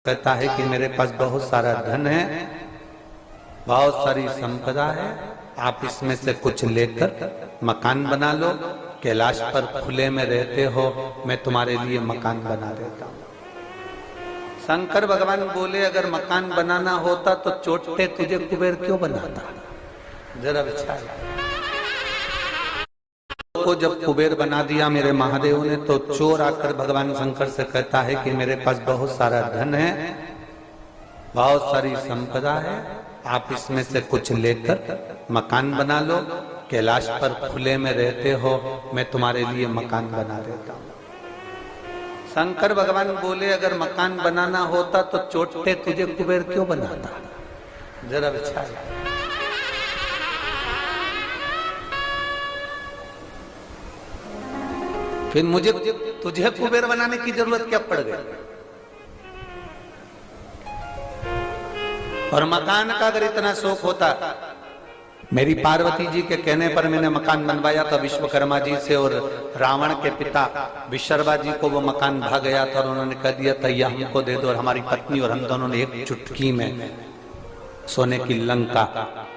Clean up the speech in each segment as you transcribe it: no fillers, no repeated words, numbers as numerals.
कहता है कि मेरे पास बहुत सारा धन है, बहुत सारी संपदा है, आप इसमें से कुछ लेकर मकान बना लो, कैलाश पर खुले में रहते हो, मैं तुम्हारे लिए मकान बना देता हूं। शंकर भगवान बोले अगर मकान बनाना होता तो चोटे तुझे कुबेर क्यों बनाता? जरा विचार को जब कुबेर बना दिया मेरे महादेव ने, तो चोर आकर भगवान शंकर से कहता है कि मेरे पास बहुत सारा धन है, बहुत सारी संपदा है, आप इसमें से कुछ लेकर मकान बना लो, कैलाश पर खुले में रहते हो, मैं तुम्हारे लिए मकान बना देता हूं। शंकर भगवान बोले अगर मकान बनाना होता तो चोटे तुझे कुबेर क्यों बनाता? जरा विचार फिर मुझे तुझे कुबेर बनाने की जरूरत क्या पड़ गई? और मकान का अगर इतना शौक होता, मेरी पार्वती जी के कहने पर मैंने मकान बनवाया था विश्वकर्मा जी से, और रावण के पिता विश्वकर्मा जी को वो मकान भा गया था और उन्होंने कह दिया था यह हमको दे दो, और हमारी पत्नी और हम दोनों ने एक चुटकी में सोने की लंका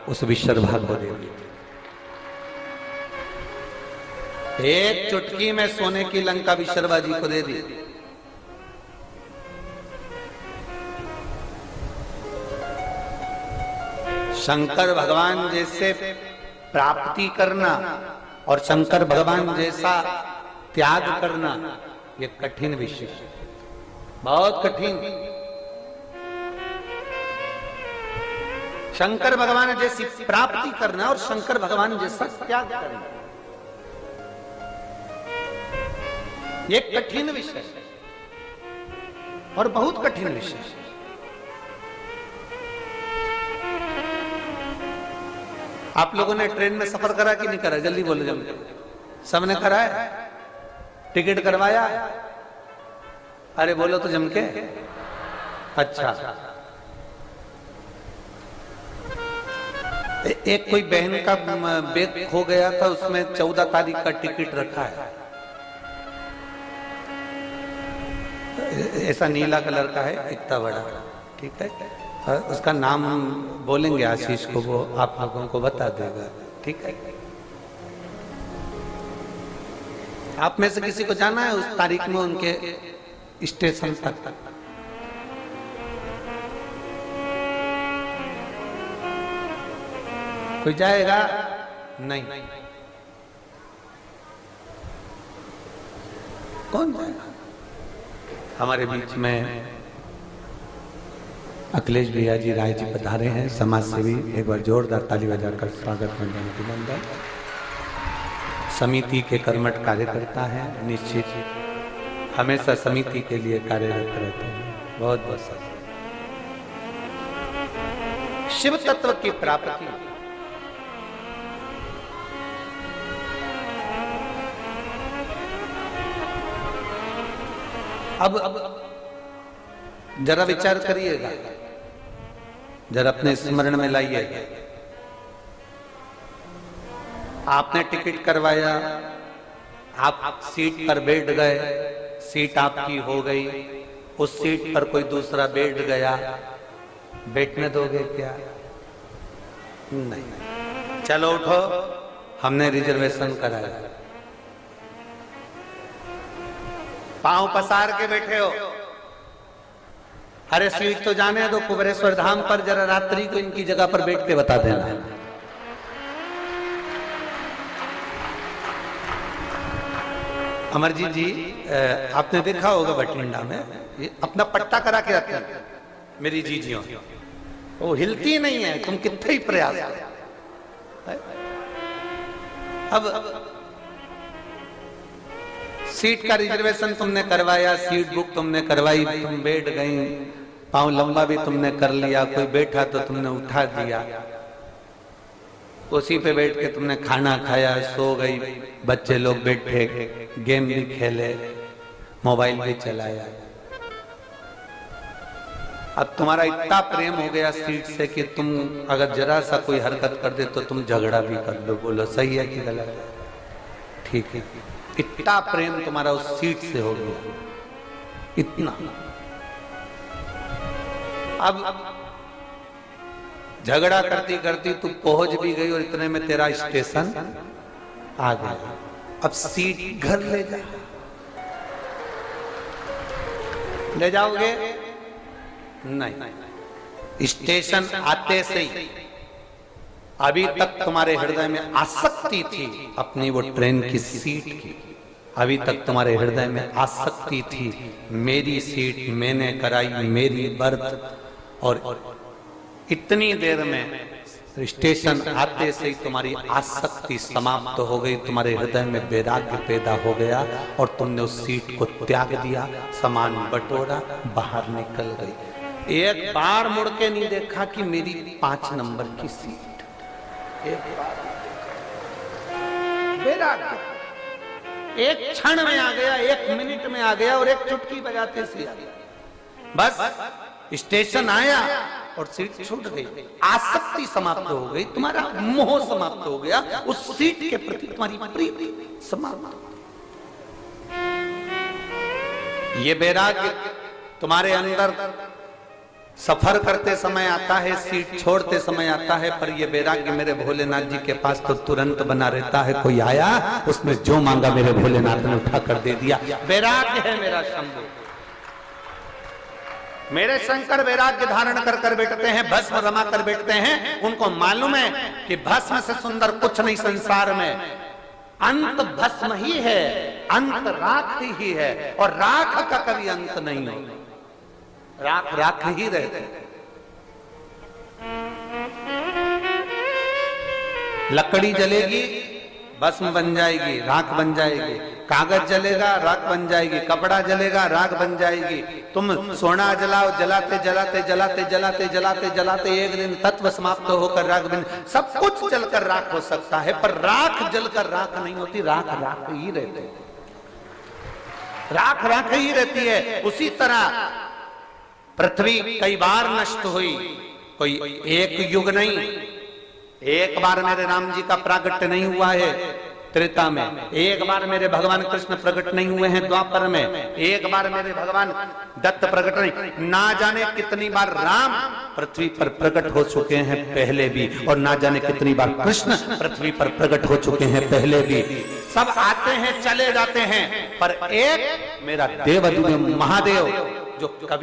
उस विश्वकर्मा को दे दी। एक चुटकी में सोने की लंका विश्वकर्मा जी को दे दी। शंकर भगवान जैसे प्राप्ति करना और शंकर भगवान जैसा त्याग करना ये कठिन विषय, बहुत कठिन। शंकर भगवान जैसी प्राप्ति करना और शंकर भगवान जैसा त्याग करना ये कठिन विषय और बहुत कठिन विषय। आप लोगों ने ट्रेन में सफर करा कि नहीं करा? जल्दी बोलो जल्दी। सबने करा है? टिकट करवाया? अरे बोलो तो जम के। अच्छा, एक कोई बहन का बैग खो गया था, उसमें 14 तारीख का टिकट रखा है, ऐसा नीला कलर का है, इतना बड़ा, ठीक है। उसका नाम बोलेंगे आशीष को, वो आप लोगों को बता देगा, ठीक है। आप में से किसी को जाना है उस तारीख में उनके स्टेशन तक? कोई जाएगा? नहीं। कौन जाएगा? हमारे बीच में अखिलेश भैया जी राय जी पधारे हैं, समाज सेवी। एक बार जोरदार ताली बजाकर स्वागत में अभिनंदन। समिति के कर्मठ कार्यकर्ता हैं, निश्चित हमेशा समिति के लिए कार्यरत रहते हैं। बहुत बहुत शिव तत्व की प्राप्ति, अब जरा विचार करिएगा, जरा अपने स्मरण में लाइएगा। आपने टिकट करवाया, आप सीट पर बैठ गए, सीट आपकी हो गई, उस सीट पर कोई दूसरा बैठ गया, बैठने दोगे क्या? नहीं। चलो उठो, हमने रिजर्वेशन कराया, पांव पसार के बैठे हो। अरे सीट तो जाने दो, कुबेरेश्वर धाम पर जरा रात्रि को इनकी जगह पर बैठ के बता देना। अमरजीत जी, आपने देखा होगा बठिंडा में ये अपना पट्टा करा के रखते हैं मेरी जीजियों, वो हिलती नहीं है, तुम कितने ही प्रयास करो। अब सीट का रिजर्वेशन तुमने करवाया, सीट बुक तुमने करवाई, तुम बैठ गई, पांव लंबा भी तुमने कर लिया, कोई बैठा तो तुमने उठा दिया, उसी पे बैठ के तुमने खाना खाया, सो गई, बच्चे लोग बैठे, गेम भी खेले, मोबाइल भी चलाया। अब तुम्हारा इतना प्रेम हो गया सीट से कि तुम अगर जरा सा कोई हरकत कर दे तो तुम झगड़ा भी कर दो। बोलो सही है कि गलत है? ठीक है। इतना प्रेम तुम्हारा उस सीट से हो गया, इतना। अब झगड़ा करती करती तू पहुंच भी गई और इतने में तेरा स्टेशन आ गया। अब सीट घर ले जाओगे? नहीं। स्टेशन आते से ही अभी तक तुम्हारे हृदय में आसक्ति थी अपनी वो ट्रेन की सीट की, अभी तक तुम्हारे हृदय में आसक्ति थी मेरी सीट, मैंने कराई, मेरी बर्थ। और इतनी देर में स्टेशन आते से ही तुम्हारी आसक्ति समाप्त हो गई, तुम्हारे हृदय में वैराग्य पैदा हो गया और तुमने उस सीट को त्याग दिया, सामान बटोरा, बाहर निकल गई। एक बार मुड़ के नहीं देखा कि मेरी 5 नंबर की सीट, एक बार वैराग्य एक क्षण में आ गया, 1 मिनट में आ गया और एक चुटकी बजाते से आ गया। बस स्टेशन आया और सीट छूट गई, आसक्ति समाप्त हो गई, तुम्हारा मोह समाप्त हो गया, उस सीट के प्रति तुम्हारी प्रीति समाप्त हो गई। ये वैराग्य तुम्हारे अंदर सफर करते समय आता है, सीट छोड़ते समय आता है, पर ये वैराग्य मेरे भोलेनाथ जी के पास तो तुरंत बना रहता है। कोई आया, उसने जो मांगा मेरे भोलेनाथ ने उठा कर दे दिया। वैराग्य है मेरा शंभु। मेरे शंकर वैराग्य धारण कर कर बैठते हैं, भस्म रमा कर बैठते हैं। उनको मालूम है कि भस्म से सुंदर कुछ नहीं संसार में, अंत भस्म ही है, अंत राख ही है, और राख का कभी अंत नहीं है, राख राख ही रहते। लकड़ी जलेगी, भस्म बन जाएगी, राख बन जाएगी। कागज जलेगा, राख बन जाएगी। कपड़ा जलेगा, राख बन जाएगी। तुम सोना जलाओ, जलाते जलाते जलाते जलाते जलाते जलाते एक दिन तत्व समाप्त होकर राख बन, सब कुछ जलकर राख हो सकता है, पर राख जलकर राख नहीं होती, राख राख ही रहती है, राख राख ही रहती है। उसी तरह पृथ्वी कई बार नष्ट हुई, कोई एक युग नहीं। एक बार मेरे राम जी का प्रागट्य नहीं हुआ है त्रेता में, एक बार मेरे भगवान कृष्ण प्रकट नहीं हुए हैं द्वापर में, एक बार मेरे भगवान दत्त प्रकट नहीं, ना जाने कितनी बार राम पृथ्वी पर प्रकट हो चुके हैं पहले भी, और ना जाने कितनी बार कृष्ण पृथ्वी पर प्रकट हो चुके हैं पहले भी। सब आते हैं, चले जाते हैं, पर एक मेरा देव महादेव जो कभी